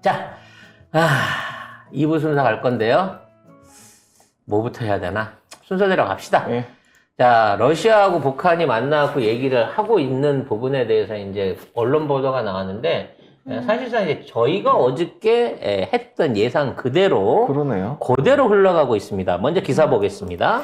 자, 2부 순서 갈 건데요. 뭐부터 해야 되나? 순서대로 갑시다. 예. 자, 러시아하고 북한이 만나고 얘기를 하고 있는 부분에 대해서 이제 언론 보도가 나왔는데, 사실상 이제 저희가 어저께 했던 예상 그대로, 그러네요. 그대로 흘러가고 있습니다. 먼저 기사 보겠습니다.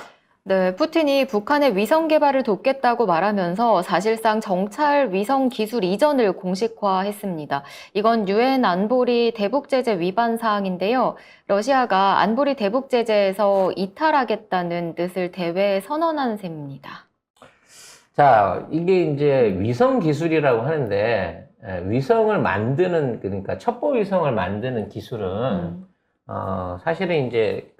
네, 푸틴이 북한의 위성 개발을 돕겠다고 말하면서 사실상 정찰 위성 기술 이전을 공식화했습니다. 이건 유엔 안보리 대북 제재 위반 사항인데요. 러시아가 안보리 대북 제재에서 이탈하겠다는 뜻을 대외에 선언한 셈입니다. 자, 이게 이제 위성 기술이라고 하는데, 위성을 만드는, 그러니까 첩보 위성을 만드는 기술은, 사실은 이제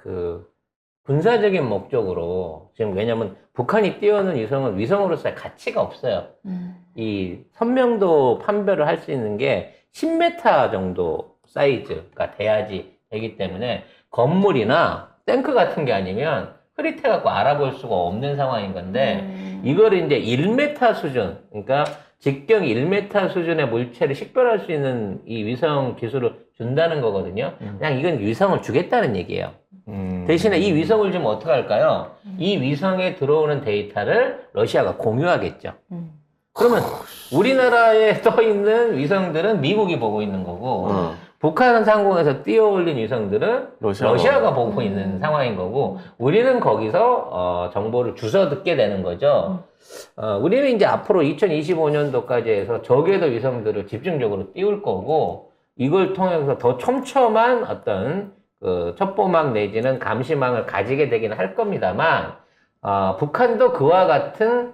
군사적인 목적으로, 지금 왜냐면 북한이 띄우는 위성은 위성으로서의 가치가 없어요. 이 선명도 판별을 할 수 있는 게 10m 정도 사이즈가 돼야지 되기 때문에 건물이나 탱크 같은 게 아니면 흐릿해갖고 알아볼 수가 없는 상황인 건데, 이거를 이제 1m 수준, 그러니까 직경 1m 수준의 물체를 식별할 수 있는 이 위성 기술을 준다는 거거든요. 그냥 이건 위성을 주겠다는 얘기예요. 대신에 이 위성을 주면 어떻게 할까요? 이 위성에 들어오는 데이터를 러시아가 공유하겠죠. 그러면 우리나라에 떠 있는 위성들은 미국이 보고 있는 거고, 북한 상공에서 띄어 올린 위성들은 러시아가 보고 있는 상황인 거고, 우리는 거기서 정보를 주워 듣게 되는 거죠. 우리는 이제 앞으로 2025년도까지 해서 저궤도 위성들을 집중적으로 띄울 거고, 이걸 통해서 더 촘촘한 어떤 첩보망 내지는 감시망을 가지게 되긴 할 겁니다만, 북한도 그와 같은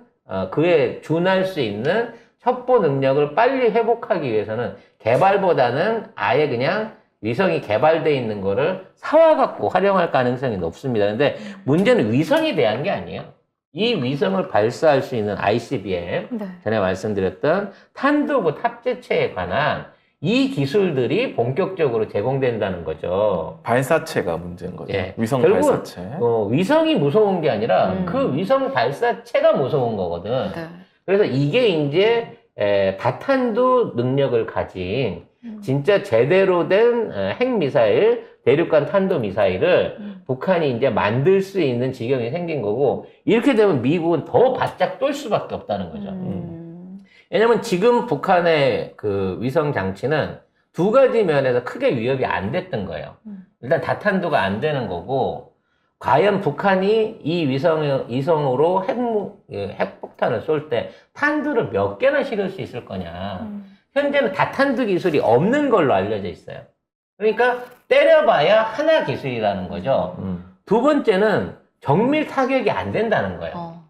그에 준할 수 있는 첩보 능력을 빨리 회복하기 위해서는 개발보다는 아예 그냥 위성이 개발되어 있는 거를 사와갖고 활용할 가능성이 높습니다. 근데 문제는 위성이 대한 게 아니에요. 이 위성을 발사할 수 있는 ICBM, 네. 전에 말씀드렸던 탄두부 탑재체에 관한 이 기술들이 본격적으로 제공된다는 거죠. 발사체가 문제인 거죠. 예. 위성 결국은, 발사체. 위성이 무서운 게 아니라 그 위성 발사체가 무서운 거거든. 네. 그래서 이게 이제 다탄두 능력을 가진 진짜 제대로 된 핵미사일, 대륙간 탄도미사일을 북한이 이제 만들 수 있는 지경이 생긴 거고, 이렇게 되면 미국은 더 바짝 똘 수밖에 없다는 거죠. 왜냐면 지금 북한의 그 위성 장치는 두 가지 면에서 크게 위협이 안 됐던 거예요. 일단 다탄두가 안 되는 거고, 과연 북한이 이 위성으로 핵폭탄을 쏠 때 탄두를 몇 개나 실을 수 있을 거냐. 현재는 다탄두 기술이 없는 걸로 알려져 있어요. 그러니까 때려봐야 하나 기술이라는 거죠. 두 번째는 정밀 타격이 안 된다는 거예요.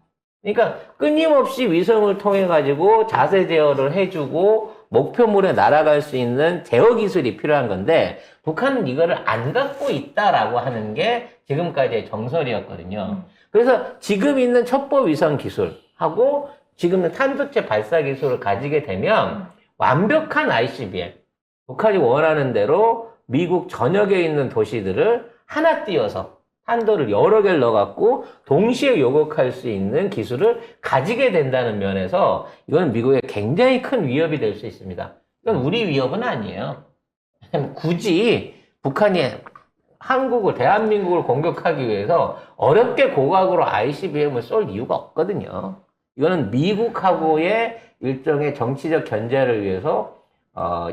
그러니까 끊임없이 위성을 통해 가지고 자세 제어를 해주고 목표물에 날아갈 수 있는 제어 기술이 필요한 건데, 북한은 이거를 안 갖고 있다라고 하는 게 지금까지의 정설이었거든요. 그래서 지금 있는 첩보 위성 기술하고 지금 있는 탄두체 발사 기술을 가지게 되면 완벽한 ICBM, 북한이 원하는 대로 미국 전역에 있는 도시들을 하나 띄워서 탄도를 여러 개를 넣어갖고 동시에 요격할 수 있는 기술을 가지게 된다는 면에서 이건 미국에 굉장히 큰 위협이 될 수 있습니다. 이건 우리 위협은 아니에요. 굳이 북한이 한국을, 대한민국을 공격하기 위해서 어렵게 고각으로 ICBM을 쏠 이유가 없거든요. 이거는 미국하고의 일종의 정치적 견제를 위해서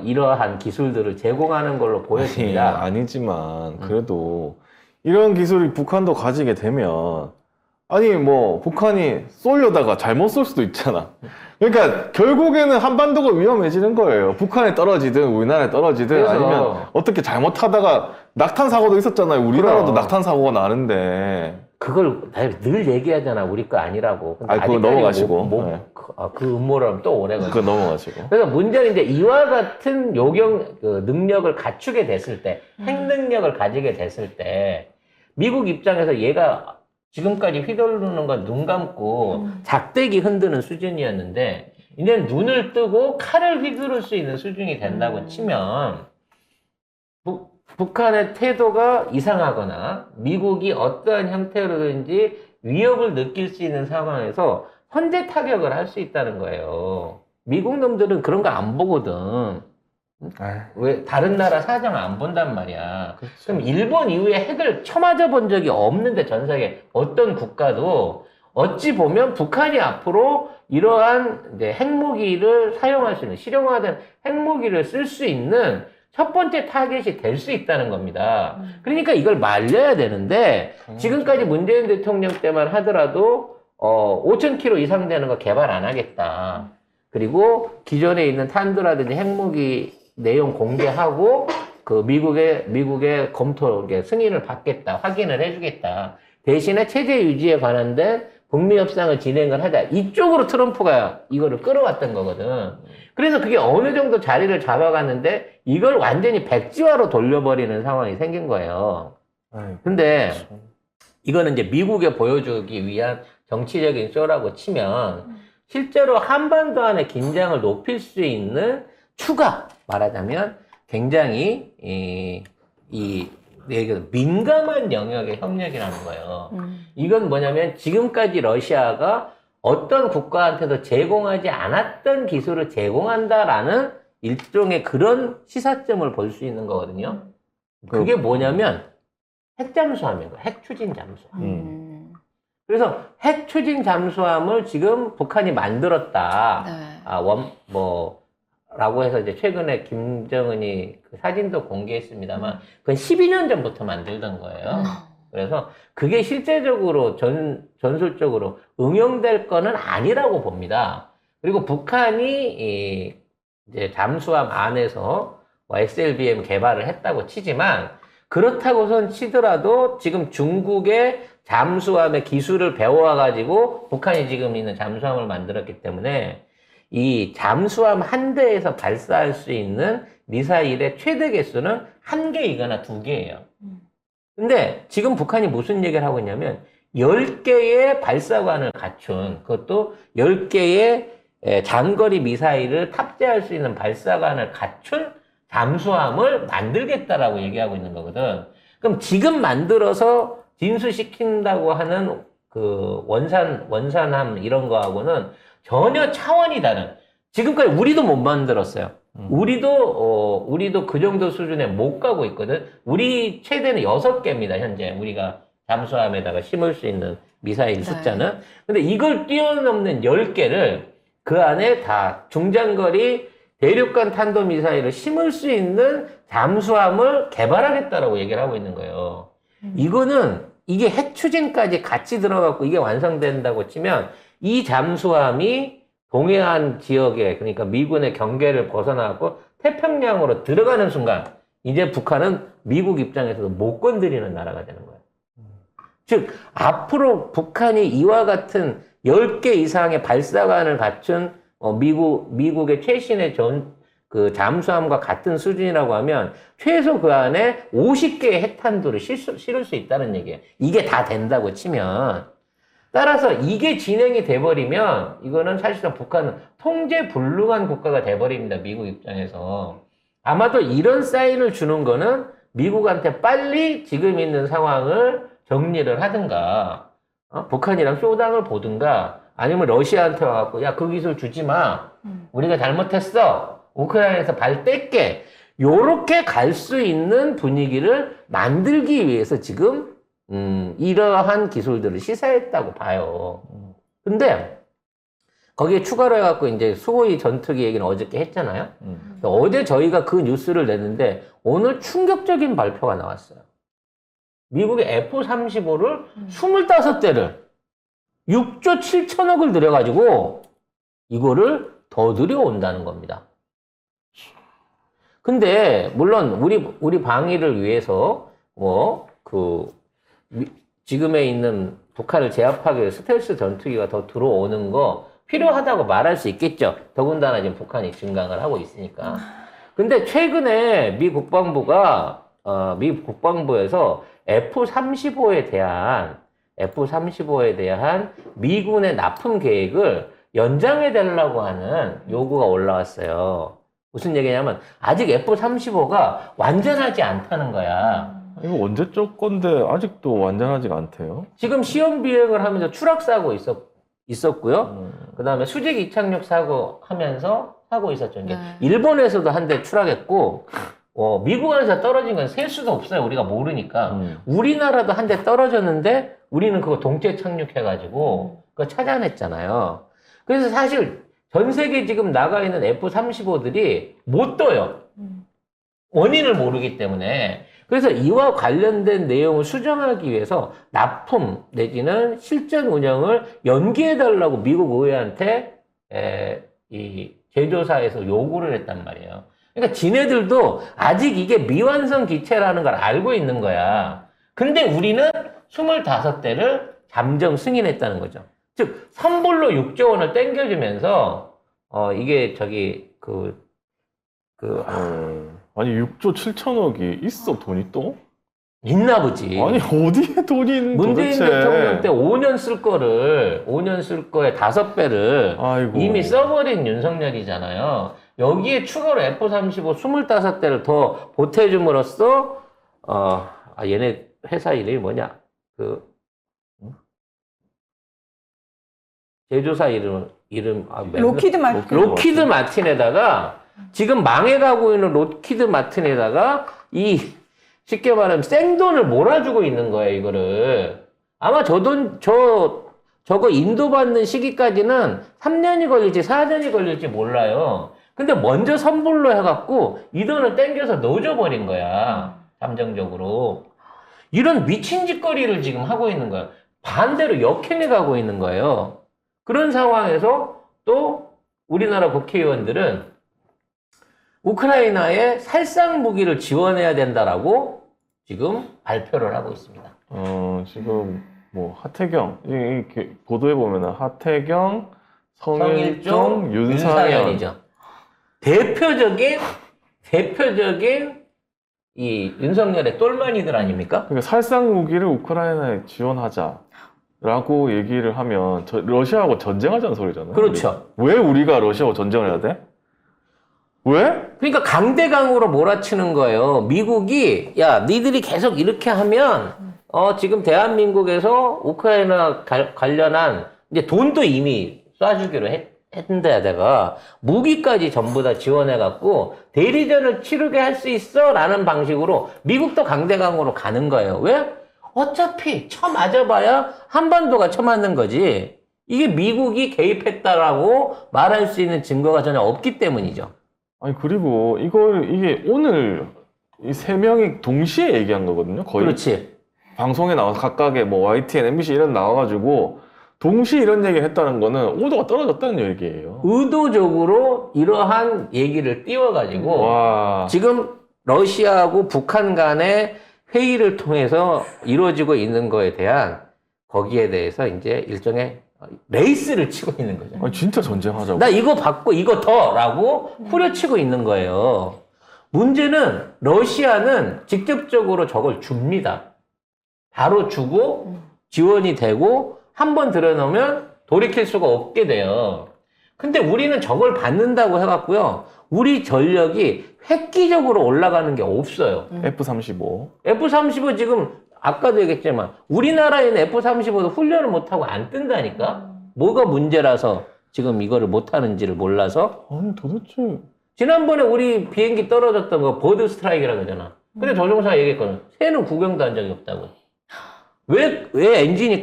이러한 기술들을 제공하는 걸로 보여집니다. 아니지만 그래도 이런 기술이 북한도 가지게 되면, 아니 뭐 북한이 쏘려다가 잘못 쏠 수도 있잖아. 그러니까 결국에는 한반도가 위험해지는 거예요. 북한에 떨어지든 우리나라에 떨어지든, 그래서 아니면 어떻게 잘못하다가 낙탄 사고도 있었잖아요. 우리나라도 그럼. 낙탄 사고가 나는데. 그걸 늘 얘기하잖아. 우리 거 아니라고. 근데 그거 아직까지 넘어가시고. 네. 그 음모를 또 오래 걸려. 그거 넘어가시고. 그래서 문제는 이제 이와 같은 능력을 갖추게 됐을 때, 핵 능력을 가지게 됐을 때, 미국 입장에서 얘가 지금까지 휘두르는 건 눈 감고 작대기 흔드는 수준이었는데, 이제는 눈을 뜨고 칼을 휘두를 수 있는 수준이 된다고 치면, 북한의 태도가 이상하거나 미국이 어떠한 형태로든지 위협을 느낄 수 있는 상황에서 선제 타격을 할 수 있다는 거예요. 미국 놈들은 그런 거 안 보거든. 왜 다른 나라 사정 안 본단 말이야. 그렇죠. 그럼 일본 이후에 핵을 쳐맞아 본 적이 없는데 전 세계 어떤 국가도 어찌 보면 북한이 앞으로 이러한 이제 핵무기를 사용할 수 있는 실용화된 핵무기를 쓸 수 있는 첫 번째 타겟이 될 수 있다는 겁니다. 그러니까 이걸 말려야 되는데 지금까지 문재인 대통령 때만 하더라도 5,000km 이상 되는 거 개발 안 하겠다. 그리고 기존에 있는 탄두라든지 핵무기 내용 공개하고 그 미국의 검토 승인을 받겠다, 확인을 해주겠다. 대신에 체제 유지에 관한된 북미 협상을 진행을 하자. 이쪽으로 트럼프가 이거를 끌어왔던 거거든. 그래서 그게 어느 정도 자리를 잡아갔는데 이걸 완전히 백지화로 돌려버리는 상황이 생긴 거예요. 근데 이거는 이제 미국에 보여주기 위한 정치적인 쇼라고 치면 실제로 한반도 안에 긴장을 높일 수 있는 추가 말하자면 굉장히 민감한 영역의 협력이라는 거예요. 이건 뭐냐면 지금까지 러시아가 어떤 국가한테도 제공하지 않았던 기술을 제공한다라는 일종의 그런 시사점을 볼 수 있는 거거든요. 그게 뭐냐면 핵 잠수함인 거예요. 핵 추진 잠수함. 그래서 핵 추진 잠수함을 지금 북한이 만들었다. 네. 라고 해서 이제 최근에 김정은이 그 사진도 공개했습니다만 그건 12년 전부터 만들던 거예요. 그래서 그게 실제적으로 전술적으로 응용될 거는 아니라고 봅니다. 그리고 북한이 이제 잠수함 안에서 SLBM 개발을 했다고 치지만 그렇다고선 치더라도 지금 중국의 잠수함의 기술을 배워와가지고 북한이 지금 있는 잠수함을 만들었기 때문에 이 잠수함 한 대에서 발사할 수 있는 미사일의 최대 개수는 1개이거나 2개예요. 근데 지금 북한이 무슨 얘기를 하고 있냐면 10개의 발사관을 갖춘 그것도 10개의 장거리 미사일을 탑재할 수 있는 발사관을 갖춘 잠수함을 만들겠다라고 얘기하고 있는 거거든. 그럼 지금 만들어서 진수시킨다고 하는 그 원산함 이런 거하고는 전혀 차원이 다른. 지금까지 우리도 못 만들었어요. 우리도 그 정도 수준에 못 가고 있거든. 우리 최대는 6개입니다, 현재. 우리가 잠수함에다가 심을 수 있는 미사일 숫자는. 근데 이걸 뛰어넘는 10개를 그 안에 다 중장거리 대륙간 탄도미사일을 심을 수 있는 잠수함을 개발하겠다라고 얘기를 하고 있는 거예요. 이게 핵 추진까지 같이 들어갔고 이게 완성된다고 치면 이 잠수함이 동해안 지역에 그러니까 미군의 경계를 벗어나고 태평양으로 들어가는 순간 이제 북한은 미국 입장에서도 못 건드리는 나라가 되는 거예요. 즉 앞으로 북한이 이와 같은 10개 이상의 발사관을 갖춘 미국의 최신의 그 잠수함과 같은 수준이라고 하면 최소 그 안에 50개의 핵탄두를 실을 수 있다는 얘기예요. 이게 다 된다고 치면. 따라서 이게 진행이 돼버리면 이거는 사실상 북한은 통제 불능한 국가가 돼버립니다. 미국 입장에서. 아마도 이런 사인을 주는 거는 미국한테 빨리 지금 있는 상황을 정리를 하든가 북한이랑 쇼당을 보든가 아니면 러시아한테 와갖고 야, 그 기술 주지 마. 우리가 잘못했어. 우크라이나에서 발 뗄게. 요렇게 갈 수 있는 분위기를 만들기 위해서 지금 이러한 기술들을 시사했다고 봐요. 근데 거기에 추가로 해갖고 이제 수호이 전투기 얘기는 어저께 했잖아요. 어제 저희가 그 뉴스를 냈는데 오늘 충격적인 발표가 나왔어요. 미국의 F-35를 25대를 6조 7천억을 들여가지고 이거를 더 들여온다는 겁니다. 근데 물론 우리 방위를 위해서 지금에 있는 북한을 제압하기 위해 스텔스 전투기가 더 들어오는 거 필요하다고 말할 수 있겠죠. 더군다나 지금 북한이 증강을 하고 있으니까. 근데 최근에 미 국방부에서 F-35에 대한 미군의 납품 계획을 연장해 달라고 하는 요구가 올라왔어요. 무슨 얘기냐면 아직 F-35가 완전하지 않다는 거야. 이거 언제적 건데 아직도 완전하지가 않대요? 지금 시험 비행을 하면서 추락 사고 있었고요. 그 다음에 수직 이착륙 사고 하면서 하고 있었죠. 이게 네. 일본에서도 한 대 추락했고, 미국에서 떨어진 건 셀 수가 없어요. 우리가 모르니까. 우리나라도 한 대 떨어졌는데, 우리는 그거 동체 착륙해가지고, 그거 찾아냈잖아요. 그래서 사실 전 세계 지금 나가 있는 F-35들이 못 떠요. 원인을 모르기 때문에. 그래서 이와 관련된 내용을 수정하기 위해서 납품 내지는 실전 운영을 연기해달라고 미국 의회한테 이 제조사에서 요구를 했단 말이에요. 그러니까 지네들도 아직 이게 미완성 기체라는 걸 알고 있는 거야. 근데 우리는 25대를 잠정 승인했다는 거죠. 즉, 선불로 6조 원을 땡겨주면서, 이게 아니 6조 7천억이 있어 돈이 또? 있나 보지. 아니 어디에 돈이 있는 문재인 도대체? 대통령 때 5년 쓸 거에 5배를 아이고. 이미 써버린 윤석열이잖아요. 여기에 추가로 F-35 25대를 더 보태줌으로써, 얘네 회사 이름이 뭐냐? 제조사 로키드 마틴. 로키드 마틴에다가 지금 망해가고 있는 로키드 마틴에다가 쉽게 말하면 생돈을 몰아주고 있는 거예요, 이거를. 아마 저거 인도받는 시기까지는 3년이 걸릴지 4년이 걸릴지 몰라요. 근데 먼저 선불로 해갖고 이 돈을 땡겨서 넣어줘버린 거야, 잠정적으로. 이런 미친 짓거리를 지금 하고 있는 거야. 반대로 역행해 가고 있는 거예요. 그런 상황에서 또 우리나라 국회의원들은 우크라이나에 살상 무기를 지원해야 된다라고 지금 발표를 하고 있습니다. 지금 뭐 하태경 이렇게 보도해 보면은 하태경, 성일종, 윤사현. 윤사현이죠. 대표적인 이 윤석열의 똘마니들 아닙니까? 그러니까 살상 무기를 우크라이나에 지원하자라고 얘기를 하면 러시아하고 전쟁하자는 소리잖아요. 그렇죠. 왜 우리가 러시아하고 전쟁을 해야 돼? 왜? 그러니까 강대강으로 몰아치는 거예요. 미국이 야 니들이 계속 이렇게 하면 지금 대한민국에서 우크라이나 관련한 이제 돈도 이미 쏴주기로 했는데 내가 무기까지 전부 다 지원해갖고 대리전을 치르게 할 수 있어 라는 방식으로 미국도 강대강으로 가는 거예요. 왜? 어차피 쳐맞아봐야 한반도가 쳐맞는 거지. 이게 미국이 개입했다라고 말할 수 있는 증거가 전혀 없기 때문이죠. 아니 그리고 이게 오늘 이 세 명이 동시에 얘기한 거거든요. 거의 그렇지. 방송에 나와서 각각의 뭐 YTN, MBC 이런 나와가지고 동시에 이런 얘기를 했다는 거는 오도가 떨어졌다는 얘기예요. 의도적으로 이러한 얘기를 띄워가지고 와. 지금 러시아하고 북한 간의 회의를 통해서 이루어지고 있는 거에 대한 거기에 대해서 이제 일종의 레이스를 치고 있는 거죠. 아니 진짜 전쟁하자고. 나 이거 받고 이거 더 라고 후려치고 있는 거예요. 문제는 러시아는 직접적으로 저걸 줍니다. 바로 주고 지원이 되고 한 번 들여놓으면 돌이킬 수가 없게 돼요. 근데 우리는 저걸 받는다고 해갖고요. 우리 전력이 획기적으로 올라가는 게 없어요. F-35. F-35 지금 아까도 얘기했지만 우리나라에는 F-35도 훈련을 못하고 안 뜬다니까? 뭐가 문제라서 지금 이거를 못하는지를 몰라서. 아니 도대체 지난번에 우리 비행기 떨어졌던 거 버드 스트라이크라고 하잖아. 근데 조종사가 얘기했거든. 새는 구경도 한 적이 없다고. 왜 엔진이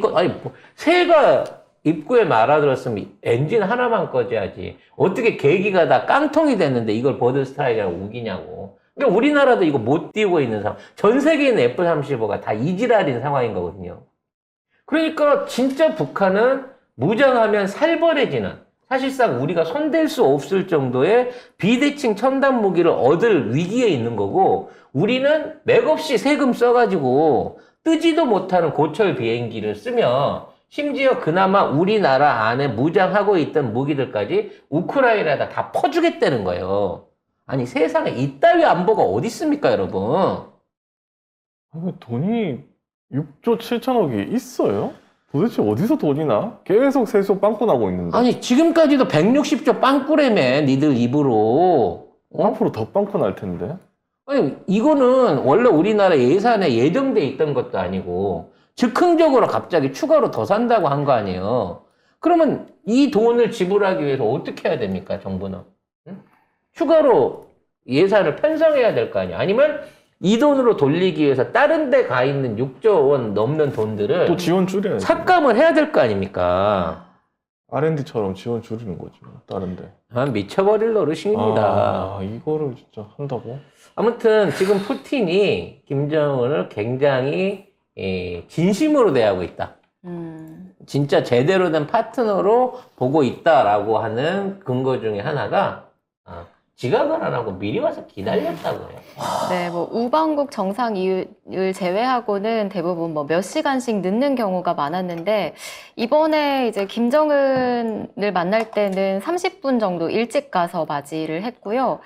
새가 입구에 말아들었으면 엔진 하나만 꺼져야지. 어떻게 계기가 다 깡통이 됐는데 이걸 버드 스트라이크라고 우기냐고. 그러니까 우리나라도 이거 못 띄우고 있는 상황. 전 세계에 있는 F-35가 다 이지랄인 상황인 거거든요. 그러니까 진짜 북한은 무장하면 살벌해지는, 사실상 우리가 손댈 수 없을 정도의 비대칭 첨단 무기를 얻을 위기에 있는 거고, 우리는 맥없이 세금 써가지고 뜨지도 못하는 고철 비행기를 쓰며 심지어 그나마 우리나라 안에 무장하고 있던 무기들까지 우크라이나에다 다 퍼주겠다는 거예요. 아니 세상에 이따위 안보가 어디 있습니까, 여러분? 아니, 돈이 6조 7천억이 있어요? 도대체 어디서 돈이 나? 계속 세수 빵꾸 나고 있는데. 아니 지금까지도 160조 빵꾸래매 니들 입으로. 앞으로 더 빵꾸 날 텐데. 아니 이거는 원래 우리나라 예산에 예정돼 있던 것도 아니고 즉흥적으로 갑자기 추가로 더 산다고 한 거 아니에요. 그러면 이 돈을 지불하기 위해서 어떻게 해야 됩니까, 정부는? 응? 추가로 예산을 편성해야 될 거 아니야. 아니면 이 돈으로 돌리기 위해서 다른 데 가 있는 6조 원 넘는 돈들을 또 지원 줄여야지. 삭감을 해야 될 거 아닙니까? R&D처럼 지원 줄이는 거지. 다른데. 미쳐버릴 노릇입니다. 이거를 진짜 한다고? 아무튼 지금 푸틴이 김정은을 굉장히 진심으로 대하고 있다. 진짜 제대로 된 파트너로 보고 있다라고 하는 근거 중에 하나가 지각을 안 하고 미리 와서 기다렸다고 해요. 네, 뭐 우방국 정상 이유를 제외하고는 대부분 뭐 몇 시간씩 늦는 경우가 많았는데 이번에 이제 김정은을 만날 때는 30분 정도 일찍 가서 맞이를 했고요.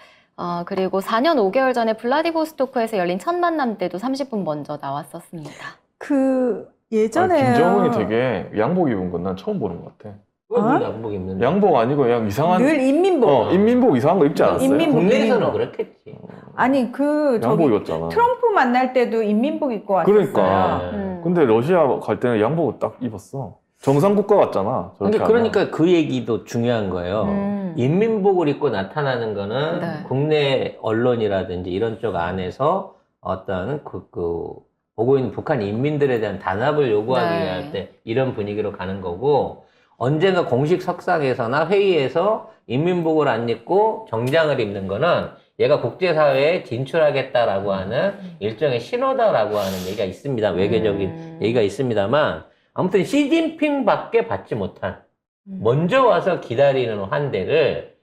그리고 4년 5개월 전에 블라디보스토크에서 열린 첫 만남 때도 30분 먼저 나왔었습니다. 그 예전에 김정은이 되게 양복 입은 건 난 처음 보는 것 같아. 왜 양복 입는데? 양복 아니고 그냥 이상한 늘 인민복. 인민복 이상한 거 입지 않았어요? 인민복. 국내에서는 인민복. 그렇겠지. 아니 그 양복 저기 입었잖아. 트럼프 만날 때도 인민복 입고 왔었어요. 그러니까. 근데 러시아 갈 때는 양복을 딱 입었어. 정상 국가 같잖아. 근데 저렇게 그러니까 그 얘기도 중요한 거예요. 인민복을 입고 나타나는 거는 네. 국내 언론이라든지 이런 쪽 안에서 어떤 보고 있는 북한 인민들에 대한 단합을 요구하기 네. 위할 때 이런 분위기로 가는 거고, 언젠가 공식 석상에서나 회의에서 인민복을 안 입고 정장을 입는 거는 얘가 국제사회에 진출하겠다라고 하는 일종의 신호다라고 하는 얘기가 있습니다. 외교적인 얘기가 있습니다만, 아무튼 시진핑밖에 받지 못한 먼저 와서 기다리는 환대를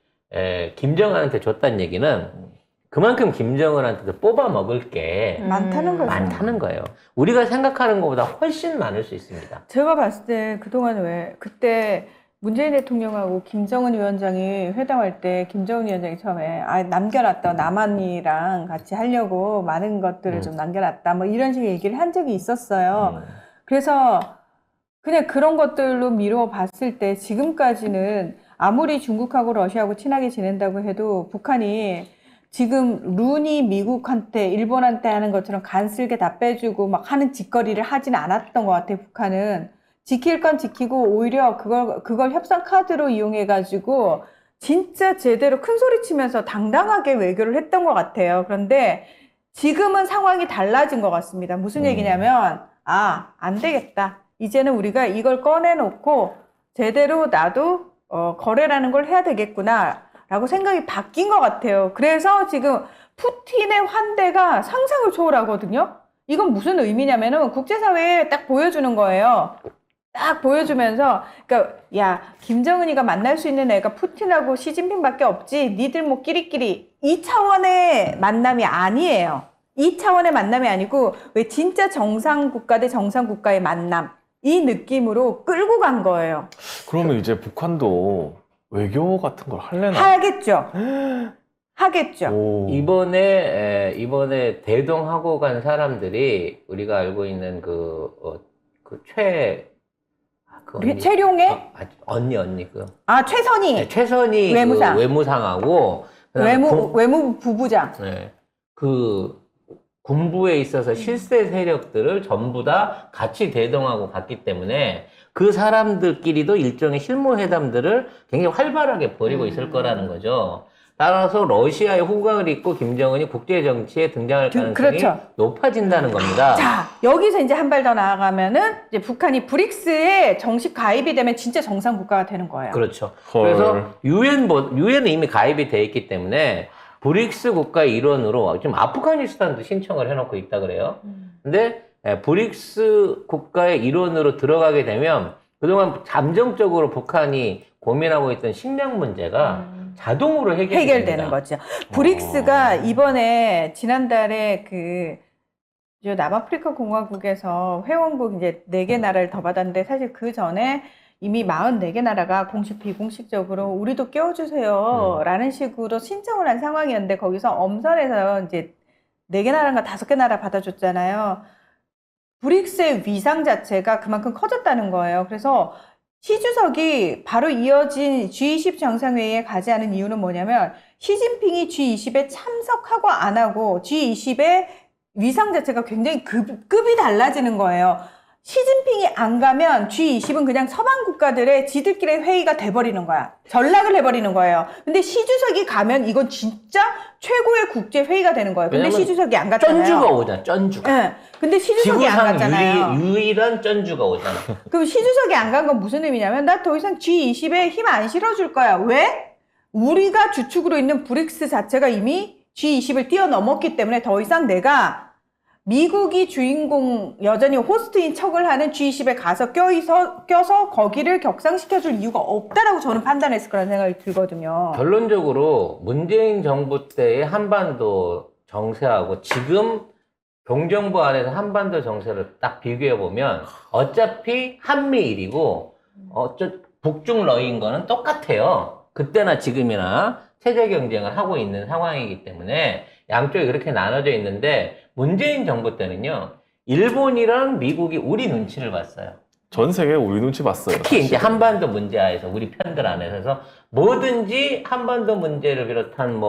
김정은한테 줬다는 얘기는 그만큼 김정은한테도 뽑아 먹을 게 많다는 거죠. 많다는 거예요. 우리가 생각하는 것보다 훨씬 많을 수 있습니다. 제가 봤을 때 그동안 왜 그때 문재인 대통령하고 김정은 위원장이 회담할 때 김정은 위원장이 처음에 남겨놨다, 남한이랑 같이 하려고 많은 것들을 좀 남겨놨다 뭐 이런 식의 얘기를 한 적이 있었어요. 그래서 그냥 그런 것들로 미루어 봤을 때 지금까지는 아무리 중국하고 러시아하고 친하게 지낸다고 해도 북한이 지금 룬이 미국한테 일본한테 하는 것처럼 간슬게 다 빼주고 막 하는 짓거리를 하진 않았던 것 같아요. 북한은 지킬 건 지키고 오히려 그걸 협상 카드로 이용해 가지고 진짜 제대로 큰 소리 치면서 당당하게 외교를 했던 것 같아요. 그런데 지금은 상황이 달라진 것 같습니다. 무슨 얘기냐면 안 되겠다. 이제는 우리가 이걸 꺼내놓고 제대로 나도 거래라는 걸 해야 되겠구나 라고 생각이 바뀐 것 같아요. 그래서 지금 푸틴의 환대가 상상을 초월하거든요. 이건 무슨 의미냐면은 국제사회에 딱 보여주는 거예요. 딱 보여주면서, 그러니까 야, 김정은이가 만날 수 있는 애가 푸틴하고 시진핑밖에 없지. 니들 뭐 끼리끼리 이 차원의 만남이 아니에요. 이 차원의 만남이 아니고 왜 진짜 정상 국가 대 정상 국가의 만남, 이 느낌으로 끌고 간 거예요. 그러면 이제 북한도 외교 같은 걸 할래나? 하겠죠. 하겠죠. 오. 이번에 대동하고 간 사람들이 우리가 알고 있는 최룡해? 언니 최선희. 네, 최선희 외무상. 외무상하고 그다음에 외무부 부부장. 네, 군부에 있어서 실세 세력들을 전부 다 같이 대동하고 갔기 때문에 그 사람들끼리도 일종의 실무회담들을 굉장히 활발하게 벌이고 있을 거라는 거죠. 따라서 러시아의 후광을 입고 김정은이 국제정치에 등장할 가능성이 그렇죠. 높아진다는 겁니다. 자, 여기서 이제 한 발 더 나아가면은 이제 북한이 브릭스에 정식 가입이 되면 진짜 정상 국가가 되는 거예요. 그렇죠. 헐. 그래서 유엔은 이미 가입이 돼 있기 때문에 브릭스 국가의 일원으로 지금 아프가니스탄도 신청을 해놓고 있다 그래요. 근데 브릭스 국가의 일원으로 들어가게 되면 그동안 잠정적으로 북한이 고민하고 있던 식량 문제가 자동으로 해결되는 거죠. 브릭스가 이번에 지난달에 남아프리카 공화국에서 회원국 이제 4개 나라를 더 받았는데 사실 그 전에 이미 44개 나라가 공식 비공식적으로 우리도 껴주세요 라는 식으로 신청을 한 상황이었는데 거기서 엄선해서 이제 4개 나라인가 5개 나라 받아줬잖아요. 브릭스의 위상 자체가 그만큼 커졌다는 거예요. 그래서 시 주석이 바로 이어진 G20 정상회의에 가지 않은 이유는 뭐냐면 시진핑이 G20에 참석하고 안 하고 G20의 위상 자체가 굉장히 급이 달라지는 거예요. 시진핑이 안 가면 G20은 그냥 서방 국가들의 지들끼리 회의가 돼버리는 거야. 전락을 해버리는 거예요. 근데 시 주석이 가면 이건 진짜 최고의 국제 회의가 되는 거예요. 근데 시 주석이 안 갔잖아요. 쩐주가 오잖아, 쩐주가. 예. 근데 시 주석이 안 지구상 갔잖아요. 유일한 쩐주가 오잖아. 그럼 시 주석이 안 간 건 무슨 의미냐면 나 더 이상 G20에 힘 안 실어줄 거야. 왜? 우리가 주축으로 있는 브릭스 자체가 이미 G20을 뛰어넘었기 때문에 더 이상 내가 미국이 주인공 여전히 호스트인 척을 하는 G20에 가서 껴서 거기를 격상시켜줄 이유가 없다라고 저는 판단했을 거라는 생각이 들거든요. 결론적으로 문재인 정부 때의 한반도 정세하고 지금 동정부 안에서 한반도 정세를 딱 비교해보면 어차피 한미일이고 북중 러인 거는 똑같아요. 그때나 지금이나 체제 경쟁을 하고 있는 상황이기 때문에 양쪽이 그렇게 나눠져 있는데 문재인 정부 때는요, 일본이랑 미국이 우리 눈치를 봤어요. 전 세계 우리 눈치 봤어요. 특히 이제 사실은. 한반도 문제하에서 우리 편들 안에서 그래서 뭐든지 한반도 문제를 비롯한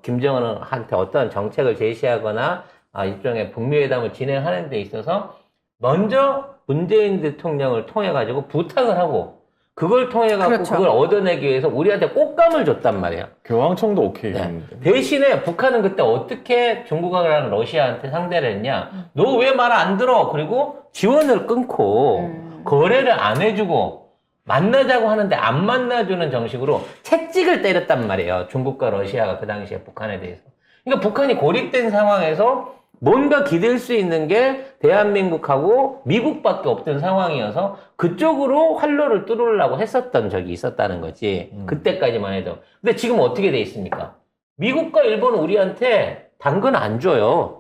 김정은한테 어떤 정책을 제시하거나 일종의 북미회담을 진행하는 데 있어서 먼저 문재인 대통령을 통해 가지고 부탁을 하고 그걸 통해 갖고 그렇죠. 그걸 얻어내기 위해서 우리한테 꽃감을 줬단 말이에요. 교황청도 오케이 네. 했는데. 대신에 북한은 그때 어떻게 중국하고 러시아한테 상대를 했냐? 너 왜 말 안 들어? 그리고 지원을 끊고 거래를 안 해주고 만나자고 하는데 안 만나주는 정식으로 채찍을 때렸단 말이에요. 중국과 러시아가 그 당시에 북한에 대해서. 그러니까 북한이 고립된 상황에서 뭔가 기댈 수 있는 게 대한민국하고 미국밖에 없던 상황이어서 그쪽으로 활로를 뚫으려고 했었던 적이 있었다는 거지. 그때까지만 해도. 근데 지금 어떻게 돼 있습니까? 미국과 일본은 우리한테 당근 안 줘요.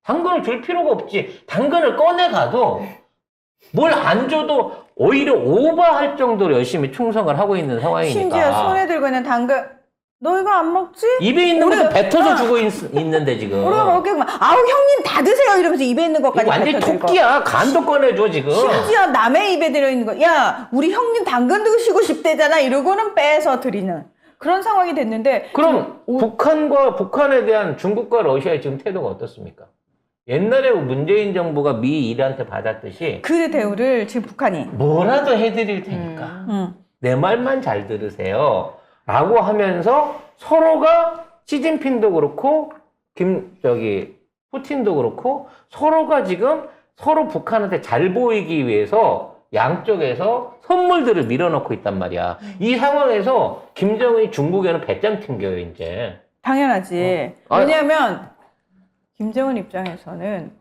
당근을 줄 필요가 없지. 당근을 꺼내가도 뭘 안 줘도 오히려 오버할 정도로 열심히 충성을 하고 있는 상황이니까. 심지어 손에 들고 있는 당근 너 이거 안 먹지? 입에 있는 우리- 것도 뱉어서 주고 있는데 지금. 우리가 먹겠구만. 아우 형님 다 드세요 이러면서 입에 있는 이거 것까지 완전 뱉어들고. 토끼야. 간도 꺼내줘 지금. 심지어 남의 입에 들어있는 거. 야 우리 형님 당근 드시고 싶대잖아 이러고는 빼서 드리는 그런 상황이 됐는데 그럼 북한에 대한 중국과 러시아의 지금 태도가 어떻습니까? 옛날에 문재인 정부가 미 일한테 받았듯이 그 대우를 지금 북한이 뭐라도 해드릴 테니까 내 말만 잘 들으세요 라고 하면서 서로가 시진핑도 그렇고 푸틴도 그렇고 서로가 지금 서로 북한한테 잘 보이기 위해서 양쪽에서 선물들을 밀어넣고 있단 말이야. 이 상황에서 김정은이 중국에는 배짱 튕겨요 이제. 당연하지. 왜냐하면 김정은 입장에서는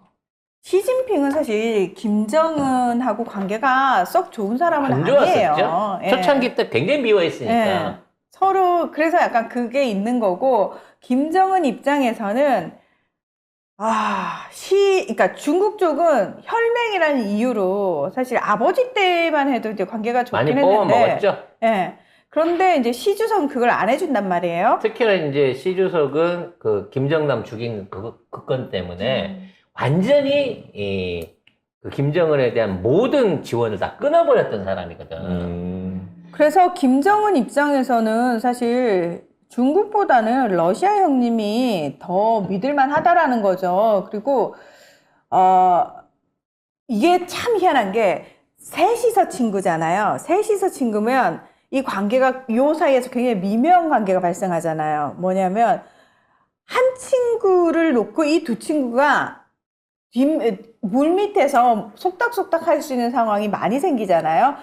시진핑은 사실 김정은하고 관계가 썩 좋은 사람은 안 아니에요. 좋았었죠. 예. 초창기 때 굉장히 미워했으니까. 예. 서로 그래서 약간 그게 있는 거고 김정은 입장에서는 그러니까 중국 쪽은 혈맹이라는 이유로 사실 아버지 때만 해도 이제 관계가 많이 좋긴 뽑아 했는데, 먹었죠. 예. 그런데 이제 시 주석은 그걸 안 해준단 말이에요. 특히나 이제 시 주석은 그 김정남 죽인 그 건 때문에 완전히 그 김정은에 대한 모든 지원을 다 끊어버렸던 사람이거든. 그래서 김정은 입장에서는 사실 중국보다는 러시아 형님이 더 믿을만 하다라는 거죠. 그리고, 이게 참 희한한 게, 셋이서 친구잖아요. 셋이서 친구면 이 관계가, 요 사이에서 굉장히 미묘한 관계가 발생하잖아요. 뭐냐면, 한 친구를 놓고 이 두 친구가 물 밑에서 속닥속닥 할 수 있는 상황이 많이 생기잖아요.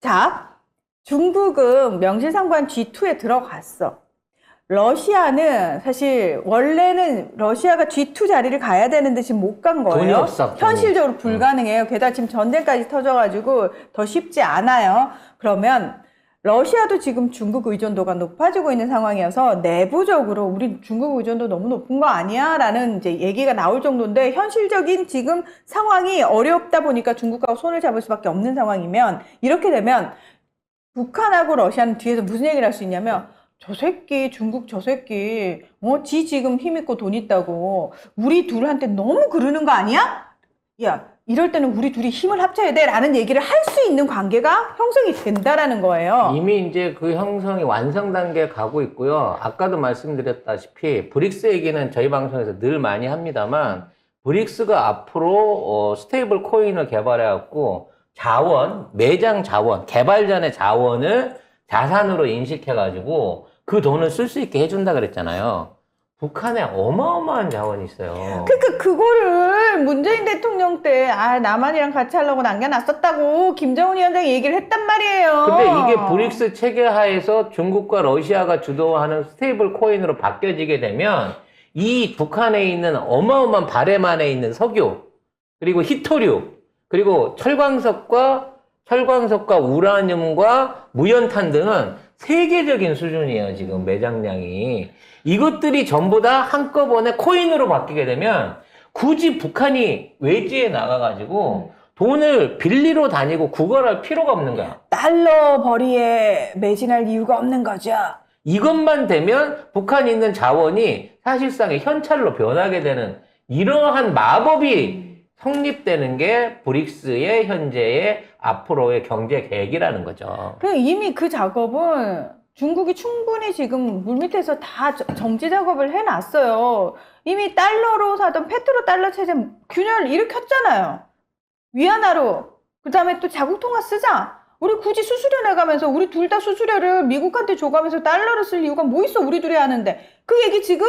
자, 중국은 명실상부한 G2에 들어갔어. 러시아는 사실 원래는 러시아가 G2 자리를 가야 되는데 지금 못 간 거예요. 돈이 없어, 돈이. 현실적으로 불가능해요. 게다가 지금 전쟁까지 터져가지고 더 쉽지 않아요. 그러면 러시아도 지금 중국 의존도가 높아지고 있는 상황이어서 내부적으로 우리 중국 의존도 너무 높은 거 아니야? 라는 이제 얘기가 나올 정도인데 현실적인 지금 상황이 어렵다 보니까 중국하고 손을 잡을 수밖에 없는 상황이면 이렇게 되면 북한하고 러시아는 뒤에서 무슨 얘기를 할 수 있냐면 저 새끼 중국 저 새끼 지 지금 힘 있고 돈 있다고 우리 둘한테 너무 그러는 거 아니야? 야 이럴 때는 우리 둘이 힘을 합쳐야 돼 라는 얘기를 할 수 있는 관계가 형성이 된다라는 거예요. 이미 이제 그 형성이 완성 단계에 가고 있고요. 아까도 말씀드렸다시피 브릭스 얘기는 저희 방송에서 늘 많이 합니다만 브릭스가 앞으로 스테이블 코인을 개발해갖고 매장 자원, 개발전의 자원을 자산으로 인식해가지고 그 돈을 쓸 수 있게 해준다 그랬잖아요. 북한에 어마어마한 자원이 있어요. 그러니까 그거를 문재인 대통령 때 남한이랑 같이 하려고 남겨놨었다고 김정은 위원장이 얘기를 했단 말이에요. 근데 이게 브릭스 체계 하에서 중국과 러시아가 주도하는 스테이블 코인으로 바뀌어지게 되면 이 북한에 있는 어마어마한 바램 안에 있는 석유, 그리고 히토류, 그리고 철광석과 우라늄과 무연탄 등은 세계적인 수준이에요, 지금 매장량이. 이것들이 전부 다 한꺼번에 코인으로 바뀌게 되면 굳이 북한이 외지에 나가가지고 돈을 빌리러 다니고 구걸할 필요가 없는 거야. 달러 벌이에 매진할 이유가 없는 거죠. 이것만 되면 북한에 있는 자원이 사실상의 현찰로 변하게 되는 이러한 마법이 성립되는 게 브릭스의 현재의 앞으로의 경제 계획이라는 거죠. 이미 그 작업은 중국이 충분히 지금 물밑에서 다 정지 작업을 해놨어요. 이미 달러로 사던 페트로 달러 체제 균열 일으켰잖아요. 위안화로. 그 다음에 또 자국 통화 쓰자. 우리 굳이 수수료 내가면서 우리 둘 다 수수료를 미국한테 줘가면서 달러를 쓸 이유가 뭐 있어, 우리 둘이 하는데. 그 얘기 지금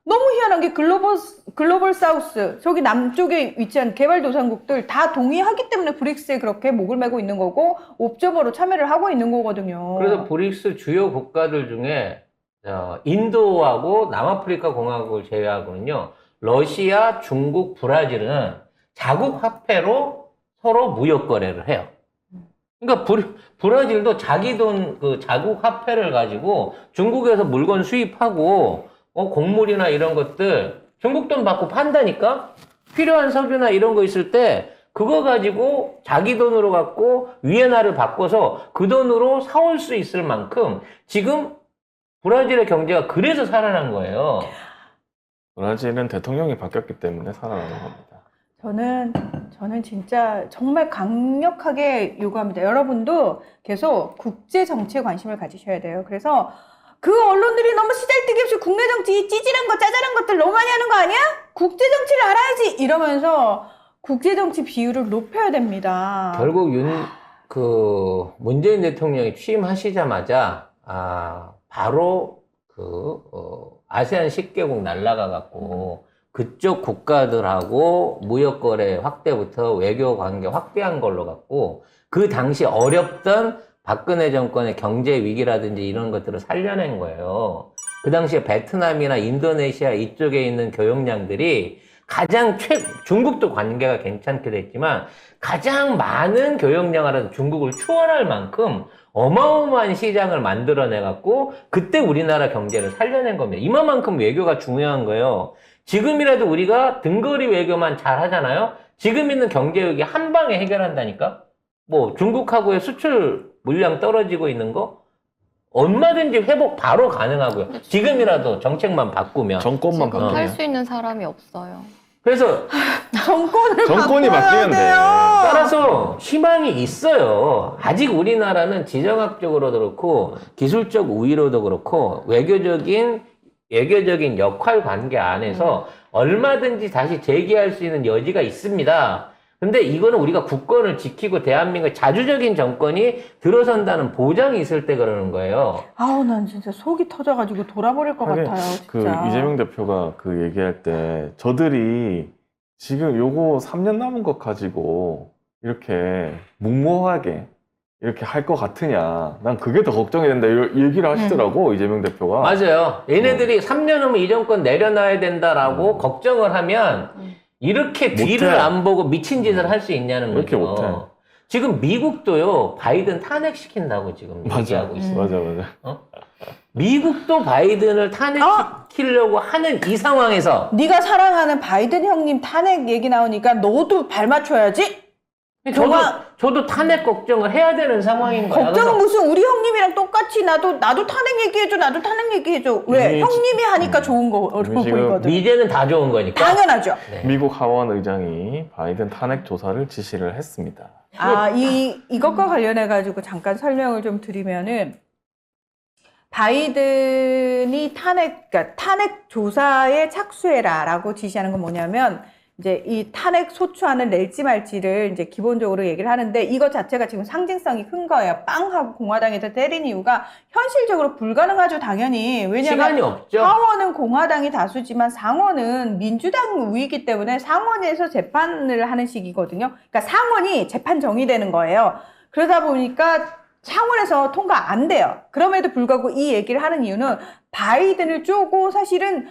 너무 희한한 게 글로벌 사우스, 저기 남쪽에 위치한 개발도상국들 다 동의하기 때문에 브릭스에 그렇게 목을 메고 있는 거고 옵저버로 참여를 하고 있는 거거든요. 그래서 브릭스 주요 국가들 중에 인도하고 남아프리카 공화국을 제외하고는요, 러시아, 중국, 브라질은 자국 화폐로 서로 무역 거래를 해요. 그러니까 브라질도 자기 돈, 자국 화폐를 가지고 중국에서 물건 수입하고 곡물이나 이런 것들 중국 돈 받고 판다니까? 필요한 석유나 이런 거 있을 때 그거 가지고 자기 돈으로 갖고 위엔화를 바꿔서 그 돈으로 사올 수 있을 만큼 지금 브라질의 경제가 그래서 살아난 거예요. 브라질은 대통령이 바뀌었기 때문에 살아나는 겁니다. 저는 진짜 정말 강력하게 요구합니다. 여러분도 계속 국제 정치에 관심을 가지셔야 돼요. 그래서 그 언론들이 너무 시달뜨기 없이 국내 정치 찌질한 거 짜잘한 것들 너무 많이 하는 거 아니야? 국제 정치를 알아야지 이러면서 국제 정치 비율을 높여야 됩니다. 결국 문재인 대통령이 취임하시자마자 바로 아세안 10개국 날라가 갖고 그쪽 국가들하고 무역거래 확대부터 외교 관계 확대한 걸로 갖고 그 당시 어렵던 박근혜 정권의 경제 위기라든지 이런 것들을 살려낸 거예요. 그 당시에 베트남이나 인도네시아 이쪽에 있는 교역량들이 중국도 관계가 괜찮게 됐지만 가장 많은 교역량을 중국을 추월할 만큼 어마어마한 시장을 만들어내갖고 그때 우리나라 경제를 살려낸 겁니다. 이만큼 외교가 중요한 거예요. 지금이라도 우리가 등거리 외교만 잘 하잖아요. 지금 있는 경제 위기 한 방에 해결한다니까? 중국하고의 수출 물량 떨어지고 있는 거 얼마든지 회복 바로 가능하고요. 지금이라도 정책만 바꾸면. 정권만 지금 할 바뀌면. 수 있는 사람이 없어요. 그래서 정권이 바뀌면 돼. 따라서 희망이 있어요. 아직 우리나라는 지정학적으로도 그렇고 기술적 우위로도 그렇고 외교적인 역할 관계 안에서 얼마든지 다시 재기할 수 있는 여지가 있습니다. 근데 이거는 우리가 국권을 지키고 대한민국의 자주적인 정권이 들어선다는 보장이 있을 때 그러는 거예요. 난 진짜 속이 터져가지고 돌아버릴 것 같아요, 진짜. 이재명 대표가 얘기할 때 저들이 지금 요거 3년 남은 것 가지고 이렇게 묵묵하게 이렇게 할 것 같으냐. 난 그게 더 걱정이 된다. 이 얘기를 하시더라고, 이재명 대표가. 맞아요. 얘네들이 3년 후면 이 정권 내려놔야 된다라고 걱정을 하면 이렇게 뒤를 안 보고 미친 짓을 할 수 있냐는 왜 이렇게 거죠. 못해? 지금 미국도요, 바이든 탄핵시킨다고 지금 얘기하고 있어요. 맞아. 미국도 바이든을 탄핵시키려고 하는 이 상황에서 네가 사랑하는 바이든 형님 탄핵 얘기 나오니까 너도 발 맞춰야지? 저도 탄핵 걱정을 해야 되는 상황인 거야. 걱정은 무슨 우리 형님이랑 똑같이 나도 탄핵 얘기해줘. 왜? 형님이 하니까 좋은 거로 지금 보이거든. 미제는 다 좋은 거니까. 당연하죠. 네. 미국 하원 의장이 바이든 탄핵 조사를 지시를 했습니다. 이것과 관련해가지고 잠깐 설명을 좀 드리면은, 바이든이 탄핵 조사에 착수해라라고 지시하는 건 뭐냐면, 이제 이 탄핵 소추안을 낼지 말지를 이제 기본적으로 얘기를 하는데 이것 자체가 지금 상징성이 큰 거예요. 빵 하고 공화당에서 때린 이유가 현실적으로 불가능하죠, 당연히. 왜냐하면 시간이 없죠. 하원은 공화당이 다수지만 상원은 민주당 우위이기 때문에 상원에서 재판을 하는 식이거든요. 그러니까 상원이 재판 정의되는 거예요. 그러다 보니까 상원에서 통과 안 돼요. 그럼에도 불구하고 이 얘기를 하는 이유는 바이든을 쪼고 사실은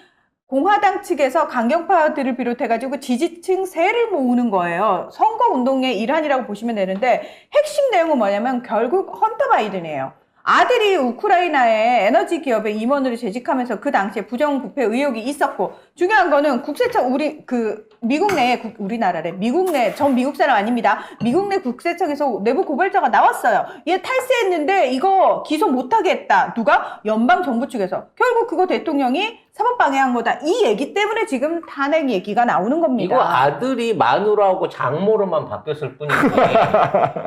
공화당 측에서 강경파들을 비롯해가지고 지지층 세를 모으는 거예요. 선거운동의 일환이라고 보시면 되는데 핵심 내용은 뭐냐면 결국 헌터 바이든이에요. 아들이 우크라이나의 에너지 기업에 임원으로 재직하면서 그 당시에 부정부패 의혹이 있었고 중요한 거는 국세청 미국 내에 우리나라래 미국 내 전 미국 사람 아닙니다. 미국 내 국세청에서 내부 고발자가 나왔어요. 얘 탈세했는데 이거 기소 못하게 했다. 누가? 연방 정부 측에서. 결국 그거 대통령이 사법 방해한 거다. 이 얘기 때문에 지금 탄핵 얘기가 나오는 겁니다. 이거 아들이 마누라하고 장모로만 바뀌었을 뿐이지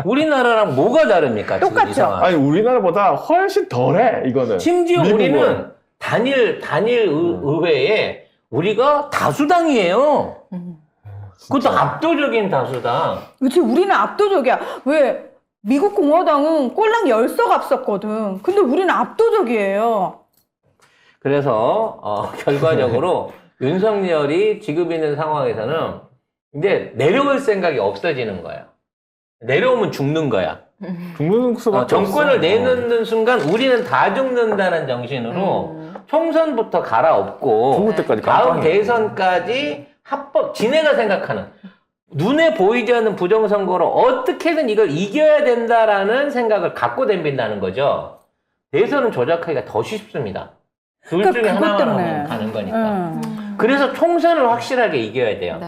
우리나라랑 뭐가 다릅니까? 지금 이 똑같죠. 상황. 아니 우리나라보다 훨씬 덜해 이거는. 심지어 미국은. 우리는 단일 의회에 우리가 다수당이에요. 그것도 압도적인 다수당. 그치, 우리는 압도적이야. 왜? 미국 공화당은 꼴랑 10석 앞섰거든. 근데 우리는 압도적이에요. 그래서 결과적으로 윤석열이 지금 있는 상황에서는 이제 내려올 생각이 없어지는 거야. 내려오면 죽는 거야. 죽는 수밖에 정권을 없어. 내놓는 순간 우리는 다 죽는다는 정신으로 총선부터 갈아엎고 죽을 때까지 다음 깜빵이야. 대선까지 지네가 생각하는 눈에 보이지 않는 부정선거로 어떻게든 이걸 이겨야 된다라는 생각을 갖고 덤빈다는 거죠. 대선은 조작하기가 더 쉽습니다. 둘 그러니까 중에 그것 하나만 때문에. 하면 가는 거니까. 그래서 총선을 확실하게 이겨야 돼요. 네.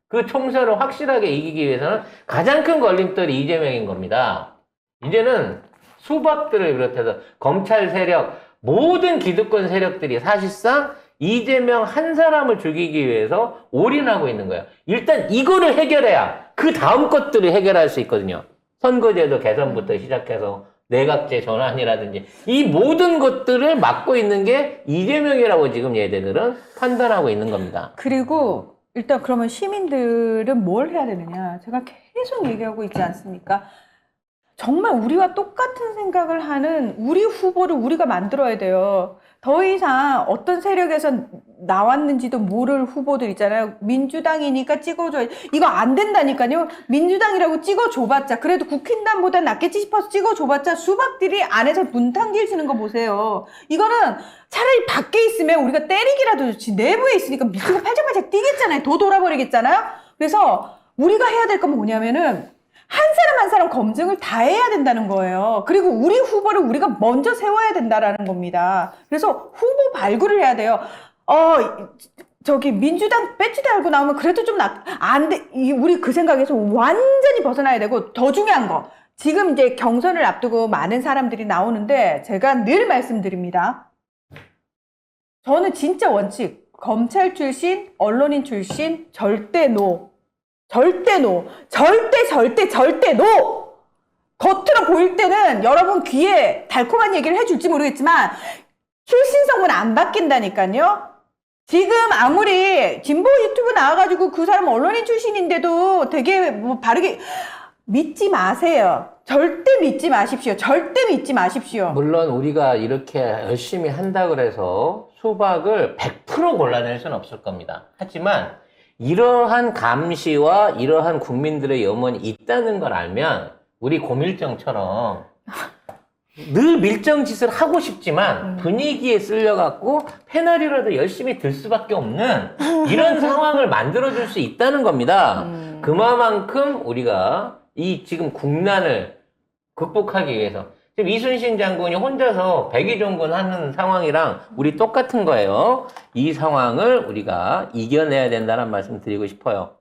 그 총선을 확실하게 이기기 위해서는 가장 큰 걸림돌이 이재명인 겁니다. 이제는 수박들을 비롯해서 검찰 세력, 모든 기득권 세력들이 사실상 이재명 한 사람을 죽이기 위해서 올인하고 있는 거예요. 일단 이거를 해결해야 그 다음 것들을 해결할 수 있거든요. 선거제도 개선부터 시작해서 내각제 전환이라든지 이 모든 것들을 막고 있는 게 이재명이라고 지금 얘네들은 판단하고 있는 겁니다. 그리고 일단 그러면 시민들은 뭘 해야 되느냐. 제가 계속 얘기하고 있지 않습니까? 정말 우리와 똑같은 생각을 하는 우리 후보를 우리가 만들어야 돼요. 더 이상 어떤 세력에서 나왔는지도 모를 후보들 있잖아요. 민주당이니까 찍어줘야 이거 안 된다니까요. 민주당이라고 찍어줘봤자 그래도 국힘당보다 낫겠지 싶어서 찍어줘봤자 수박들이 안에서 문탕질 치는 거 보세요. 이거는 차라리 밖에 있으면 우리가 때리기라도 좋지 내부에 있으니까 미치고 팔짝팔짝 뛰겠잖아요. 더 돌아버리겠잖아요. 그래서 우리가 해야 될 건 뭐냐면은 한 사람 한 사람 검증을 다 해야 된다는 거예요. 그리고 우리 후보를 우리가 먼저 세워야 된다라는 겁니다. 그래서 후보 발굴을 해야 돼요. 저기 민주당 배지 달고 나오면 그래도 좀 안 돼. 우리 그 생각에서 완전히 벗어나야 되고 더 중요한 거. 지금 이제 경선을 앞두고 많은 사람들이 나오는데 제가 늘 말씀드립니다. 저는 진짜 원칙. 검찰 출신, 언론인 출신 절대 노. 절대 노. 절대 노! 겉으로 보일 때는 여러분 귀에 달콤한 얘기를 해줄지 모르겠지만 출신성은 안 바뀐다니까요. 지금 아무리 진보 유튜브 나와가지고 그 사람 언론인 출신인데도 되게 뭐 바르게 믿지 마세요. 절대 믿지 마십시오. 절대 믿지 마십시오. 물론 우리가 이렇게 열심히 한다 그래서 수박을 100% 골라낼 수는 없을 겁니다. 하지만 이러한 감시와 이러한 국민들의 염원이 있다는 걸 알면 우리 고밀정처럼 늘 밀정짓을 하고 싶지만 분위기에 쓸려갖고 페널이라도 열심히 들 수밖에 없는 이런 상황을 만들어줄 수 있다는 겁니다. 그만큼 우리가 이 지금 국난을 극복하기 위해서 지금 이순신 장군이 혼자서 백의종군 하는 상황이랑 우리 똑같은 거예요. 이 상황을 우리가 이겨내야 된다는 말씀 드리고 싶어요.